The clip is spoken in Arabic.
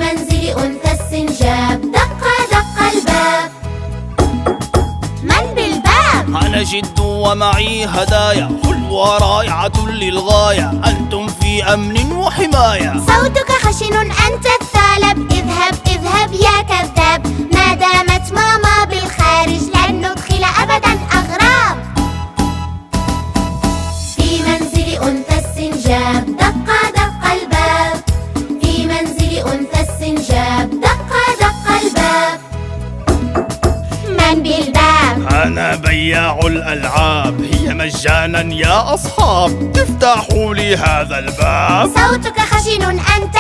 منزل أنثى السنجاب دق دق الباب. من بالباب؟ أنا جد ومعي هدايا حلوة رائعة للغاية، أنتم في أمن وحماية. صوتك خشن أنت الثعلب، اذهب اذهب يا كذاب. ما دامت ماما بالخارج لن ندخل أبدا أغراب. في منزل أنثى السنجاب دق دق الباب. في منزل أنثى السنجاب دق دق الباب. من بالباب؟ أنا بياع الألعاب، هي مجانا يا أصحاب، افتحوا لي هذا الباب. صوتك خشن أنت